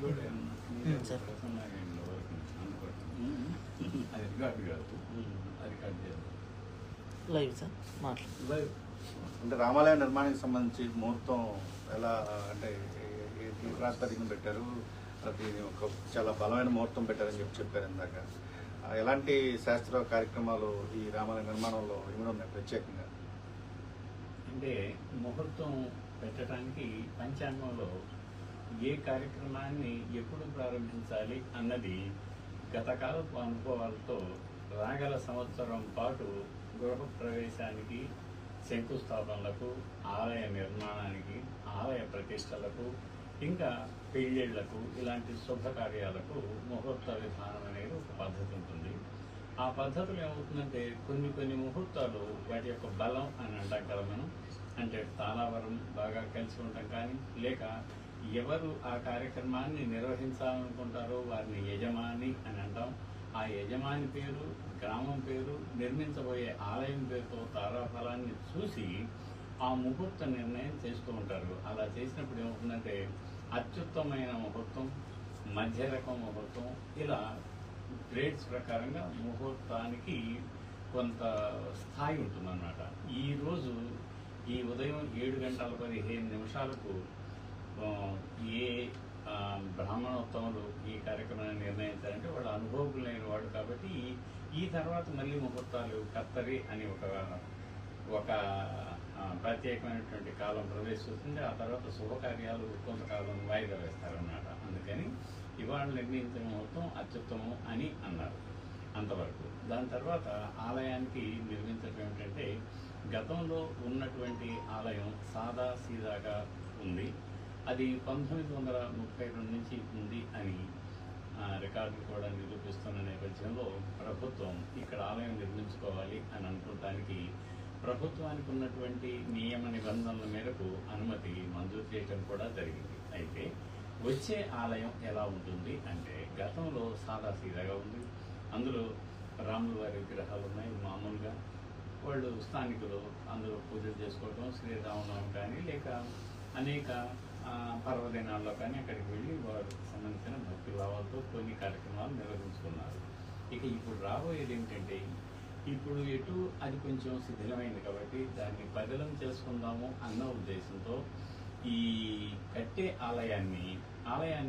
అది రికార్డు కాదు, అది రికార్డు చేయాలి. లైవ్ సార్ లైవ్ అంటే రామాలయ నిర్మాణానికి సంబంధించి ముహూర్తం ఎలా అంటే ఏ ప్రాతిపదికన పెట్టారు, అది ఒక చాలా బలమైన ముహూర్తం పెట్టారని చెప్పారు ఇందాక. ఎలాంటి శాస్త్ర కార్యక్రమాలు ఈ రామాలయ నిర్మాణంలో ఏమైనా ఉన్నాయి ప్రత్యేకంగా? అంటే ముహూర్తం పెట్టడానికి పంచాంగంలో ఏ కార్యక్రమాన్ని ఎప్పుడు ప్రారంభించాలి అన్నది గతకాలపు అనుభవాలతో రాగల సంవత్సరం పాటు గృహప్రవేశానికి, శంకుస్థాపనలకు, ఆలయ నిర్మాణానికి, ఆలయ ప్రతిష్టలకు, ఇంకా పెళ్ళిళ్లకు, ఇలాంటి శుభకార్యాలకు ముహూర్త విధానం అనేది ఒక పద్ధతి ఉంటుంది. ఆ పద్ధతులు ఏమవుతుందంటే కొన్ని ముహూర్తాలు వాటి యొక్క బలం అని అంటాం కదా మనం. అంటే తాళావరం బాగా కలిసి ఉంటాం, కానీ లేక ఎవరు ఆ కార్యక్రమాన్ని నిర్వహించాలనుకుంటారో వారిని యజమాని అని అంటాం. ఆ యజమాని పేరు, గ్రామం పేరు, నిర్మించబోయే ఆలయం పేరుతో తారాఫలాన్ని చూసి ఆ ముహూర్త నిర్ణయం చేస్తూ ఉంటారు. అలా చేసినప్పుడు ఏమవుతుందంటే అత్యుత్తమైన ముహూర్తం, మధ్య రకం ముహూర్తం, ఇలా గ్రేడ్స్ ప్రకారంగా ముహూర్తానికి కొంత స్థాయి ఉంటుందన్నమాట. ఈరోజు ఈ ఉదయం 7:15 ఏ బ్రాహ్మణోత్తములు ఈ కార్యక్రమాన్ని నిర్ణయించారంటే వాళ్ళు అనుభవజ్ఞులైన వాడు కాబట్టి ఈ తర్వాత మళ్ళీ ముహూర్తాలు కత్తరి అని ఒక ప్రత్యేకమైనటువంటి కాలం ప్రవేశిస్తుంది. ఆ తర్వాత శుభకార్యాలు కొంతకాలం వాయిదా వేస్తారన్నమాట. అందుకని ఇవాళ నిర్ణయించిన ముహూర్తం అత్యుత్తమం అని అన్నారు అంతవరకు. దాని తర్వాత ఆలయానికి నిర్మించడం ఏమిటంటే, గతంలో ఉన్నటువంటి ఆలయం సాదా సీదాగా ఉంది. అది 1932 నుంచి ఉంది అని రికార్డులు కూడా నిరూపిస్తున్న నేపథ్యంలో ప్రభుత్వం ఇక్కడ ఆలయం నిర్మించుకోవాలి అని అనుకోవటానికి ప్రభుత్వానికి ఉన్నటువంటి నియమ నిబంధనల మేరకు అనుమతి మంజూరు చేయడం కూడా జరిగింది. అయితే వచ్చే ఆలయం ఎలా ఉంటుంది అంటే, గతంలో సాదాసీదాగా ఉంది. అందులో రాముల వారి విగ్రహాలు ఉన్నాయి. మామూలుగా వాళ్ళు స్థానికులు అందులో పూజలు చేసుకోవటం, శ్రీరామనవమి కానీ లేక అనేక పర్వదినాల్లో కానీ అక్కడికి వెళ్ళి వారికి సంబంధించిన భక్తి భావాలతో కొన్ని కార్యక్రమాలు నిర్వహించుకున్నారు. ఇక ఇప్పుడు రాబోయేది ఏమిటంటే, ఇప్పుడు ఎటు అది కొంచెం శిథిలమైంది కాబట్టి దాన్ని పదిలం చేసుకుందాము అన్న ఉద్దేశంతో ఈ కట్టే ఆలయాన్ని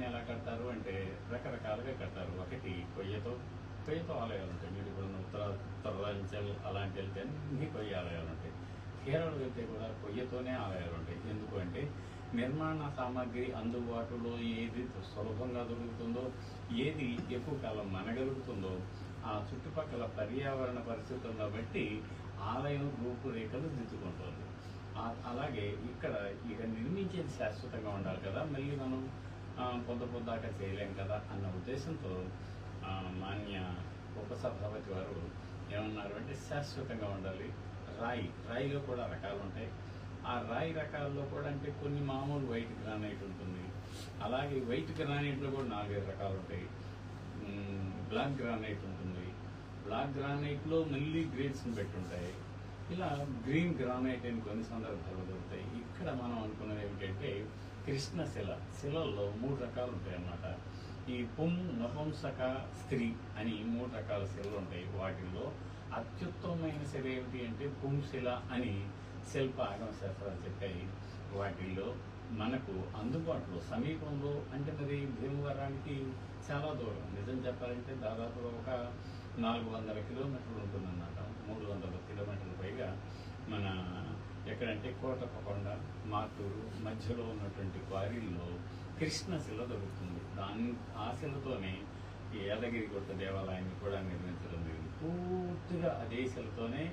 ఎలా కడతారు అంటే రకరకాలుగా కడతారు. ఒకటి కొయ్యతో ఆలయాలు ఉంటాయి. మీరు ఇప్పుడు ఉత్తరాంచల్ అలాంటి వెళ్తే అన్ని కొయ్య ఆలయాలు ఉంటాయి. కేరళ వెళ్తే కూడా కొయ్యతోనే ఆలయాలు ఉంటాయి. ఎందుకు అంటే నిర్మాణ సామాగ్రి అందుబాటులో ఏది సులభంగా దొరుకుతుందో, ఏది ఎక్కువ కాలం మనగలుగుతుందో ఆ చుట్టుపక్కల పర్యావరణ పరిస్థితులను బట్టి ఆలయం రూపురేఖలు దిద్దుకుంటుంది. అలాగే ఇక్కడ ఇక నిర్మించేది శాశ్వతంగా ఉండాలి కదా, మళ్ళీ మనం పొద్దాకా చేయలేం కదా అన్న ఉద్దేశంతో మాన్య ఉపసభాపతి వారు ఏమన్నారు అంటే, శాశ్వతంగా ఉండాలి. రాయిలో కూడా రకాలు ఉంటాయి. ఆ రాయి రకాల్లో కూడా అంటే కొన్ని మామూలు వైట్ గ్రానైట్ ఉంటుంది. అలాగే వైట్ గ్రానైట్లో కూడా 4-5 రకాలు ఉంటాయి. బ్లాక్ గ్రానైట్ ఉంటుంది. బ్లాక్ గ్రానైట్లో మళ్ళీ గ్రేడ్స్ని పెట్టుంటాయి. ఇలా గ్రీన్ గ్రానైట్ అని కొన్ని సందర్భాలు దొరుకుతాయి. ఇక్కడ మనం అనుకున్నది ఏమిటంటే, శిలల్లో 3 రకాలు ఉంటాయి అన్నమాట. ఈ నపుంసక, స్త్రీ అని 3 రకాల శిలలు ఉంటాయి. వాటిల్లో అత్యుత్తమమైన శిల ఏమిటి అంటే పుంశిల అని శిల్ప ఆగమ శాస్త్రాలు చెప్పాయి. వాటిల్లో మనకు అందుబాటులో సమీపంలో అంటే మరి భీమవరానికి చాలా దూరం, నిజం చెప్పాలంటే దాదాపుగా ఒక 400 కిలోమీటర్లు ఉంటుందన్నమాట. 300 కిలోమీటర్ల పైగా మన ఎక్కడంటే కోటప్పకొండ, మార్టూరు మధ్యలో ఉన్నటువంటి క్వారీల్లో కృష్ణశిల దొరుకుతుంది. ఆ శిలతోనే యాదగిరిగుట్ట దేవాలయాన్ని కూడా నిర్మించడం జరిగింది. పూర్తిగా అదే శిలతోనే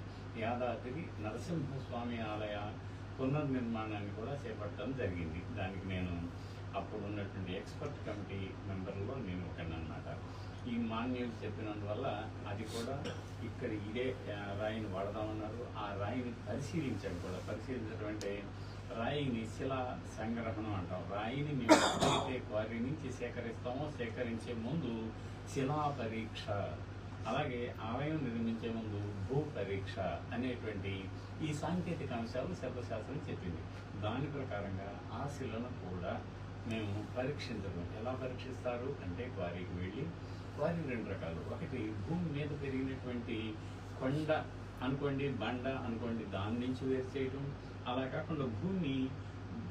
యాదాద్రి నరసింహస్వామి ఆలయ పునర్నిర్మాణాన్ని కూడా చేపట్టడం జరిగింది. దానికి నేను అప్పుడు ఉన్నటువంటి ఎక్స్పర్ట్ కమిటీ మెంబర్లో నేను ఒకనమాట. ఈ మాన్యులు చెప్పినందువల్ల అది కూడా ఇక్కడ ఇదే రాయిని వాడదామన్నారు. ఆ రాయిని పరిశీలించడం అంటే రాయిని శిలా సంగ్రహణం అంటాం. రాయిని మేము ఎప్పుడైతే క్వారీ నుంచి సేకరిస్తామో సేకరించే ముందు శిలా పరీక్ష, అలాగే ఆలయం నిర్మించే ముందు భూ పరీక్ష అనేటువంటి ఈ సాంకేతిక అంశాలు శిల్పశాస్త్రం చెప్పింది. దాని ప్రకారంగా ఆ శిలను కూడా మేము పరీక్షించడం. ఎలా పరీక్షిస్తారు అంటే క్వారీకి వెళ్ళి, క్వారీ రెండు రకాలు. ఒకటి భూమి మీద పెరిగినటువంటి కొండ అనుకోండి, బండ అనుకోండి, దాని నుంచి వేరు చేయటం. అలా కాకుండా భూమి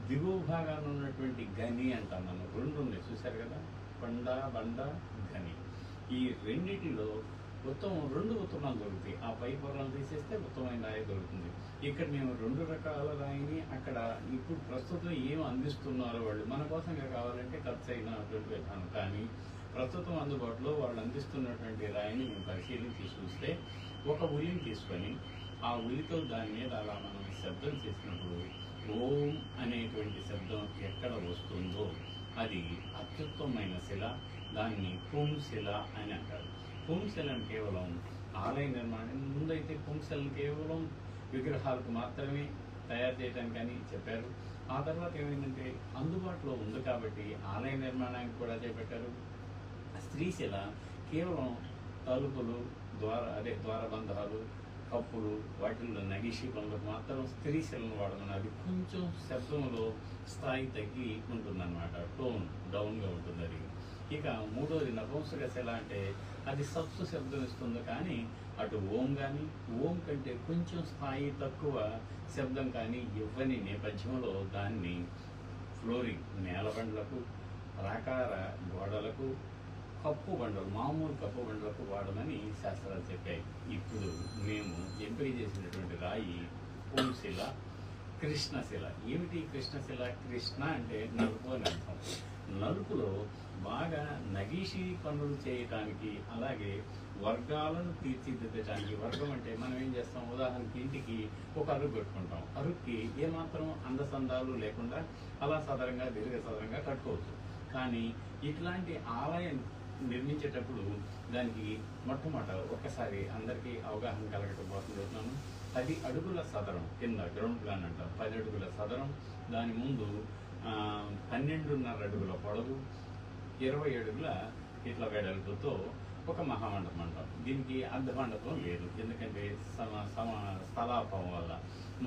దిగువ భాగాన ఉన్నటువంటి గని అంటాం మనం. రెండు ఉన్నాయి చూశారు కదా, కొండ, బండ, గని. ఈ రెండిటిలో ఉత్తమం రెండు ఉత్తమాలు దొరుకుతాయి. ఆ పై పొరలు తీసేస్తే ఉత్తమమైన రాయి దొరుకుతుంది. ఇక్కడ మేము రెండు రకాల రాయిని అక్కడ ఇప్పుడు ప్రస్తుతం ఏం అందిస్తున్నారో వాళ్ళు మన కోసం కావాలంటే ఖర్చు అయినటువంటి విధానం, కానీ ప్రస్తుతం అందుబాటులో వాళ్ళు అందిస్తున్నటువంటి రాయిని మేము పరిశీలించి చూస్తే ఒక ఉలిని తీసుకొని ఆ ఉలితో దాని మీద అలా మనం శబ్దం చేసినప్పుడు ఓం అనేటువంటి శబ్దం ఎక్కడ వస్తుందో అది అత్యుత్తమైన శిల. దాన్ని పుంశిల అని అంటారు. పుంశిలను కేవలం ఆలయ నిర్మాణం ముందైతే పుంశలను కేవలం విగ్రహాలకు మాత్రమే తయారు చేయడానికి అని చెప్పారు. ఆ తర్వాత ఏమైందంటే అందుబాటులో ఉంది కాబట్టి ఆలయ నిర్మాణానికి కూడా చేపట్టారు. స్త్రీశిల కేవలం తలుపులు, ద్వారబంధాలు, కప్పులు, వాటిల్లో నగిషి పనులకు మాత్రం స్త్రీశిలను వాడమని. అది కొంచెం శబ్దంలో స్థాయి తగ్గి ఉంటుందన్నమాట, టోన్ డౌన్గా ఉంటుంది అది. ఇక మూడోది నపుంసక శిల అంటే అది సత్సు శబ్దం ఇస్తుంది, కానీ అటు ఓం కానీ ఓం కంటే కొంచెం స్థాయి తక్కువ శబ్దం కానీ ఇవ్వని నేపథ్యంలో దాన్ని ఫ్లోరింగ్, నేలబండ్లకు, ప్రాకార గోడలకు, కప్పు బండలు, మామూలు కప్పు బండలకు వాడమని శాస్త్రాలు చెప్పాయి. ఇప్పుడు మేము ఎంపిక చేసినటువంటి రాయి పుంశిల, కృష్ణశిల. ఏమిటి కృష్ణశిల? కృష్ణ అంటే నలుపు అని అర్థం. నలుపులో బాగా నగీషి పనులు చేయటానికి, అలాగే వర్గాలను తీర్చిదిద్దటానికి. వర్గం అంటే మనం ఏం చేస్తాం, ఉదాహరణకి ఇంటికి ఒక అరుగు పెట్టుకుంటాం. అరుగుకి ఏమాత్రం అందసందాలు లేకుండా అలా సదరంగా దీర్ఘ సదరంగా కట్టుకోవచ్చు. కానీ ఇట్లాంటి ఆలయం నిర్మించేటప్పుడు దానికి మొట్టమొదట ఒకసారి అందరికీ అవగాహన కలగకపోతున్నాను. 10 అడుగుల సదరం కింద గ్రౌండ్ ప్లాన్ అంటాం. 10 అడుగుల సదరం, దాని ముందు 12.5 అడుగుల పొడవు, 20 అడుగుల ఇట్లా వెడల్పుతో ఒక మహామండపం అంటాం. దీనికి అర్ధమండపం లేదు, ఎందుకంటే స్థలాభావం వల్ల.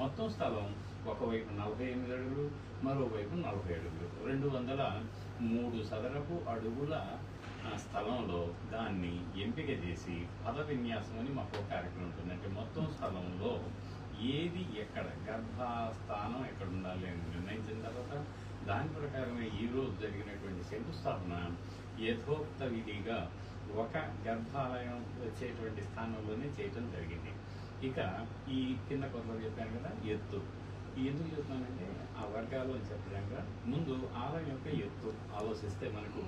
మొత్తం స్థలం ఒకవైపు 48 అడుగులు, మరోవైపు 40 అడుగులు, 203 చదరపు అడుగుల స్థలంలో దాన్ని ఎంపిక చేసి పద విన్యాసం అని మాకు ఒక కార్యక్రమం ఉంటుంది. అంటే మొత్తం స్థలంలో ఏది ఎక్కడ గర్భస్థానం ఎక్కడ ఉండాలి అని నిర్ణయించిన తర్వాత దాని ప్రకారమే ఈరోజు జరిగినటువంటి శంకుస్థాపన యథోక్త విధిగా ఒక గర్భాలయం వచ్చేటువంటి స్థానంలోనే చేయటం జరిగింది. ఇక ఈ కింద కొత్తలో చెప్పాను కదా, ఎత్తు. ఎందుకు చెప్తున్నానంటే ఆ వర్గాలు అని చెప్పడానికి ముందు ఆలయం యొక్క ఎత్తు ఆలోచిస్తే మనకు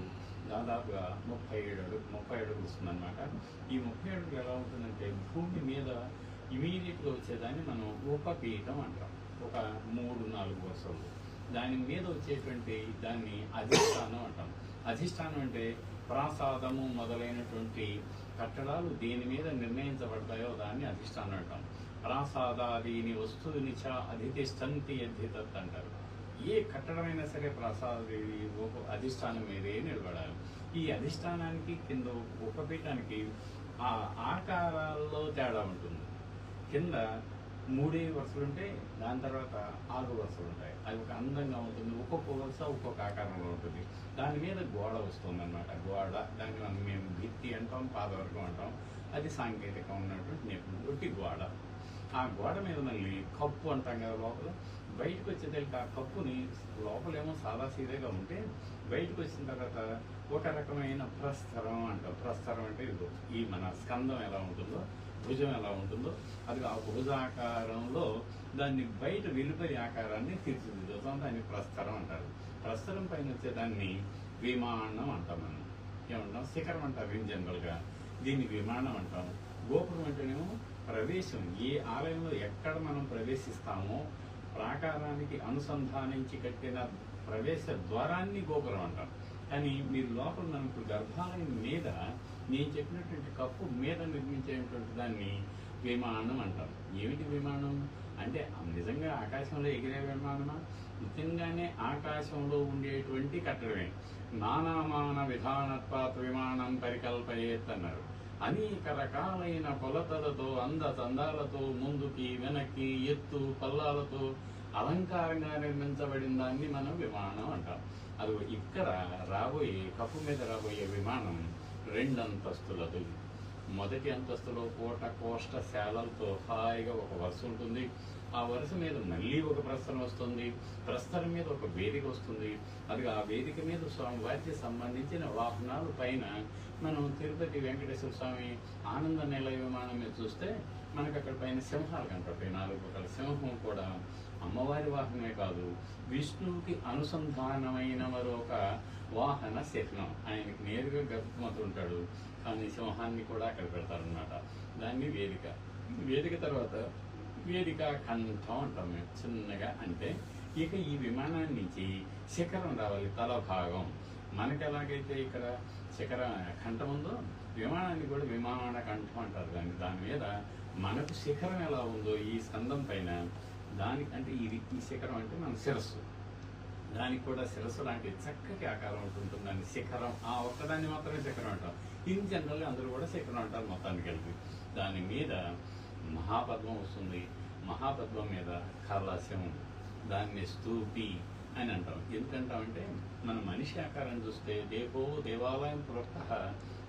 దాదాపుగా 30 అడుగులు వస్తుందన్నమాట. ఈ 30 అడుగులు ఎలా ఉంటుందంటే భూమి మీద ఇమీడియట్గా వచ్చేదాన్ని మనం ఉపపీఠం అంటాం. ఒక 3-4 వరుసలు దాని మీద వచ్చేటువంటి దాన్ని అధిష్టానం అంటాం. అధిష్టానం అంటే ప్రాసాదము మొదలైనటువంటి కట్టడాలు దేని మీద నిర్ణయించబడతాయో దాన్ని అధిష్టానం అంటాం. ప్రాసాదాదీని వస్తువుని చ అధితిష్టంతి అధితత్ అంటారు. ఏ కట్టడమైనా సరే ప్రాసాదేవి అధిష్టానం మీదే నిలబడాలి. ఈ అధిష్టానానికి కింద ఉపపీఠానికి ఆ ఆకారాల్లో తేడా ఉంటుంది. కింద 3 వరుసలు ఉంటాయి, దాని తర్వాత 6 వరుసలు ఉంటాయి. అది ఒక అందంగా ఉంటుంది. ఒక్కొక్క వరుస ఒక్కొక్క ఆకారంలో ఉంటుంది. దాని మీద గోడ వస్తుంది అన్నమాట. గోడ, దాన్ని మేము భిత్తి అంటాం, పాదవర్గం అంటాం. అది సాంకేతికం ఉన్నటువంటి నిపుణులు ఒట్టి గోడ. ఆ గోడ మీద మళ్ళీ కప్పు అంటాం కదా, లోపల బయటకు వచ్చేదానికి ఆ కప్పుని లోపలేమో సాదాసీదాగా ఉంటే బయటకు వచ్చిన తర్వాత ఒక రకమైన ప్రస్తరం అంటాం. ప్రస్తరం అంటే ఇదిగో ఈ మన స్కందం ఎలా ఉంటుందో, భుజం ఎలా ఉంటుందో అది ఆ భుజాకారంలో దాన్ని బయట వెలుపలి ఆకారాన్ని తీర్చిదిద్దుతాం. దాన్ని ప్రస్తరం అంటారు. ప్రస్తరం పైన వచ్చేదాన్ని విమానం అంటాం. మనం ఏమంటాం, శిఖరం అంటారు ఇన్ జనరల్గా. దీన్ని విమానం అంటాం. గోపురం అంటేనేమో ప్రవేశం. ఏ ఆలయంలో ఎక్కడ మనం ప్రవేశిస్తామో ప్రాకారానికి అనుసంధానించి కట్టిన ప్రవేశ ద్వారాన్ని గోపురం అంటాం. కానీ మీరు లోపల మనం ఇప్పుడు గర్భాలయం మీద నేను చెప్పినటువంటి కప్పు మీద నిర్మించేటువంటి దాన్ని విమానం అంటాం. ఏమిటి విమానం అంటే నిజంగా ఆకాశంలో ఎగిరే విమానమా? నిజంగానే ఆకాశంలో ఉండేటువంటి కట్టడమే. నానామాన విధానత్వాత్ విమానం పరికల్పయేత్ అన్నారు. అనేక రకాలైన కొలతలతో, అందచందాలతో, ముందుకి వెనక్కి ఎత్తు పల్లాలతో అలంకారంగా నిర్మించబడిన దాన్ని మనం విమానం అంటాం. అది ఇక్కడ కప్పు మీద రాబోయే విమానం 2 అంతస్తులది. మొదటి అంతస్తులో కోష్టశాలలతో హాయిగా ఒక వరుస ఉంటుంది. ఆ వరుస మీద మళ్ళీ ఒక ప్రస్థరం వస్తుంది. ప్రస్థరం మీద ఒక వేదిక వస్తుంది. అది ఆ వేదిక మీద స్వామివారికి సంబంధించిన వాహనాలు పైన మనం తిరుపతి వెంకటేశ్వర స్వామి ఆనంద నిలయ విమానం మీద చూస్తే మనకు అక్కడ పైన సింహాలు కనపడతాయి. 4 రకాల సింహం కూడా అమ్మవారి వాహనమే కాదు, విష్ణువుకి అనుసంధానమైన మరొక వాహన శిఖనం. ఆయనకి నేరుగా గర్భమవుతుంటాడు, కానీ సింహాన్ని కూడా అక్కడ పెడతారనమాట. దాన్ని వేదిక తర్వాత వేదిక కంఠం అంటాం మేము చిన్నగా. అంటే ఇక ఈ విమానాన్ని నుంచి శిఖరం రావాలి, తల భాగం. మనకి ఎలాగైతే ఇక్కడ కంఠం ఉందో విమానాన్ని కూడా విమాన కంఠం అంటారు. దాని మీద మనకు శిఖరం ఎలా ఉందో ఈ స్కందం పైన దానికంటే ఈ శిఖరం అంటే మన శిరస్సు, దానికి కూడా శిరస్సు లాంటి చక్కటి ఆకారం ఉంటుంది. దాన్ని శిఖరం, ఆ ఒక్కదాన్ని మాత్రమే శిఖరం అంటాం. ఇన్ జనరల్గా అందరూ కూడా శిఖరం అంటారు మొత్తానికి కలిపి. దాని మీద మహాపద్మం వస్తుంది. మహాపద్మం మీద కలశం, దాన్ని స్తూపి అని అంటాం. ఎందుకంటామంటే మన మనిషి ఆకారం చూస్తే దేవాలయం ప్రోక్త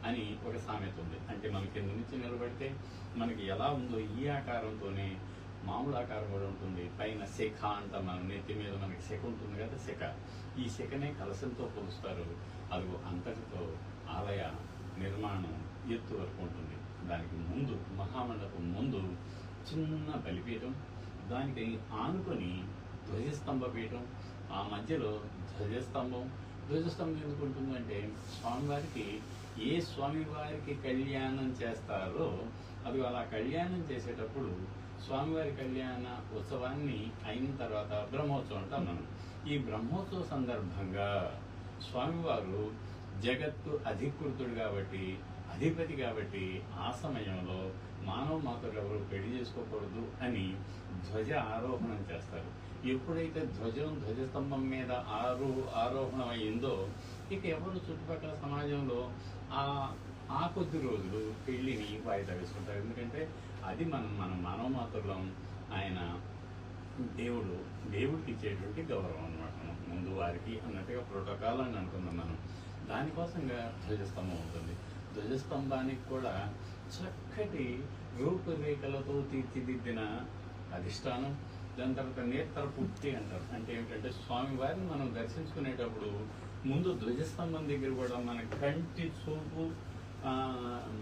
అని ఒక సామెత ఉంది. అంటే మన కింద నుంచి నిలబడితే మనకి ఎలా ఉందో ఈ ఆకారంతోనే మామూలు ఆకారం కూడా ఉంటుంది. పైన శిఖ అంటాం, మన నెత్తి మీద మనకి శిఖ ఉంటుంది కదా, శిఖ. ఈ శిఖనే కలశంతో పోలుస్తారు. అది అంతటితో ఆలయ నిర్మాణం ఎత్తు వరకు ఉంటుంది. దానికి ముందు మహామండపం ముందు చిన్న బలిపీఠం, దానికి ఆనుకొని ధ్వజస్తంభ పీఠం, ఆ మధ్యలో ధ్వజస్తంభం ఎందుకు ఉంటుందంటే స్వామివారికి కళ్యాణం చేస్తారో అది అలా కళ్యాణం చేసేటప్పుడు స్వామివారి కళ్యాణ ఉత్సవాన్ని అయిన తర్వాత బ్రహ్మోత్సవం అంటాం మనం. ఈ బ్రహ్మోత్సవ సందర్భంగా స్వామివారు జగత్తు అధికృతుడు కాబట్టి, అధిపతి కాబట్టి, ఆ సమయంలో మానవ మాతలు ఎవరు పెళ్లి చేసుకోకూడదు అని ధ్వజ ఆరోహణం చేస్తారు. ఎప్పుడైతే ధ్వజస్తంభం మీద ఆరోహణం అయిందో ఇక ఎవరు చుట్టుపక్కల సమాజంలో ఆ కొద్ది రోజులు పెళ్లిని వాయిదా వేసుకుంటారు. ఎందుకంటే అది మన మానవ మాతృలం, ఆయన దేవుడికి ఇచ్చేటువంటి గౌరవం అనమాట. ముందు వారికి అన్నట్టుగా ప్రోటోకాల్ అని అనుకుందాం మనం. దానికోసంగా ధ్వజస్తంభం ఉంటుంది. ధ్వజస్తంభానికి కూడా చక్కటి రూపురేఖలతో తీర్చిదిద్దిన అధిష్టానం, దాని తర్వాత నేత్ర పుట్టి అంటారు. అంటే ఏమిటంటే స్వామివారిని మనం దర్శించుకునేటప్పుడు ముందు ధ్వజస్తంభం దగ్గర కూడా మన కంటి చూపు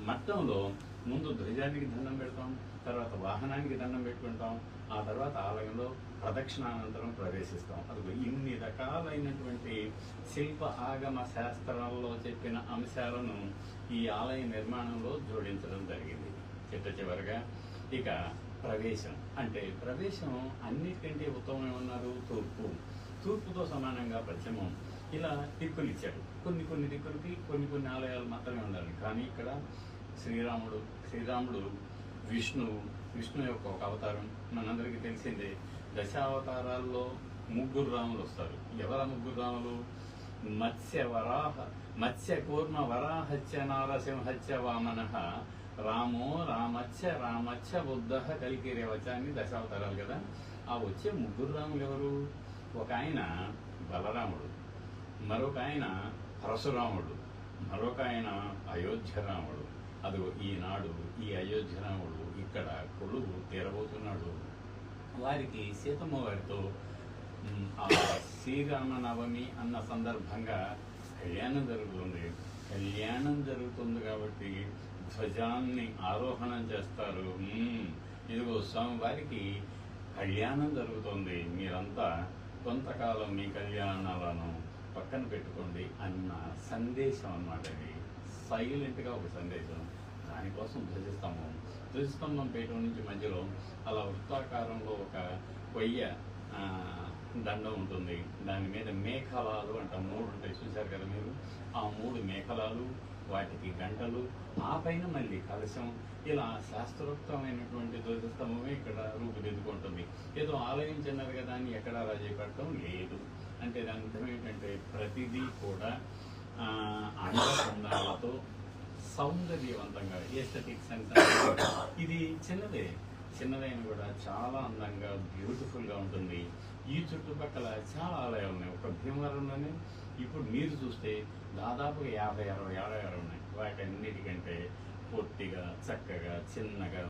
మట్టంలో ముందు ధ్వజానికి దండం పెడతాం, తర్వాత వాహనానికి దండం పెట్టుకుంటాం, ఆ తర్వాత ఆలయంలో ప్రదక్షిణానంతరం ప్రవేశిస్తాం. అది ఇన్ని రకాలైనటువంటి శిల్ప ఆగమ శాస్త్రాల్లో చెప్పిన అంశాలను ఈ ఆలయ నిర్మాణంలో జోడించడం జరిగింది. చివరగా ఇక ప్రవేశం. అంటే ప్రవేశం అన్నిటికంటే ఉత్తమం ఏమన్నారు? తూర్పుతో సమానంగా పశ్చిమం. ఇలా దిక్కులు ఇచ్చాడు. కొన్ని దిక్కులకి కొన్ని ఆలయాలు మాత్రమే ఉండాలి. కానీ ఇక్కడ శ్రీరాముడు విష్ణు యొక్క ఒక అవతారం. మనందరికీ తెలిసిందే, దశావతారాల్లో 3 రాములు వస్తారు. ఎవరా 3 రాములు? మత్స్య కూర్మ వరాహత్య నారసింహత్య వామనః రామో రామచ్చ బుద్ధ కలికిరేవచ్చ అని దశావతారాలు కదా. ఆ వచ్చే 3 రాములు ఎవరు? ఒక ఆయన బలరాముడు, మరొక ఆయన పరశురాముడు, మరొక ఆయన అయోధ్యరాముడు. అదిగో ఈనాడు ఈ అయోధ్యరాముడు ఇక్కడ కొలువు తీరబోతున్నాడు. వారికి సీతమ్మ వారితో ఆ శ్రీరామనవమి అన్న సందర్భంగా కళ్యాణం జరుగుతుంది కాబట్టి ధ్వజాన్ని ఆరోహణం చేస్తారు. ఇదిగో స్వామివారికి కళ్యాణం జరుగుతుంది, మీరంతా కొంతకాలం మీ కళ్యాణాలను పక్కన పెట్టుకోండి అన్న సందేశం అన్నమాట. ఇది సైలెంట్గా ఒక సందేశం. దానికోసం ధ్వజస్తంభం పీఠం నుంచి మధ్యలో అలా వృత్తాకారంలో ఒక కొయ్య దండం ఉంటుంది. దాని మీద మేఖలాలు అంట 3 ఉంటాయి, చూశారు కదా మీరు. ఆ 3 మేఖలాలు, వాటికి గంటలు, ఆ పైన మళ్ళీ కలశం. ఇలా శాస్త్రోక్తమైనటువంటి ధ్వజస్తంభమే ఇక్కడ రూపుదిద్దుకుంటుంది. ఏదో ఆలయం చిన్నది కదా అని ఎక్కడా రాజీ పడటం లేదు. అంటే దాని అర్థం ఏంటంటే ప్రతిదీ కూడా అందాలతో సౌందర్యవంతంగా, ఎస్థెటిక్స్ అంటే ఇది చిన్నదైన కూడా చాలా అందంగా బ్యూటిఫుల్గా ఉంటుంది. ఈ చుట్టుపక్కల చాలా ఆలయాలు ఉన్నాయి. ఒక భీమవరంలోనే ఇప్పుడు మీరు చూస్తే దాదాపు 50-60 ఆలయాలు ఉన్నాయి. వాటన్నిటికంటే పొట్టిగా చక్కగా చిన్నగా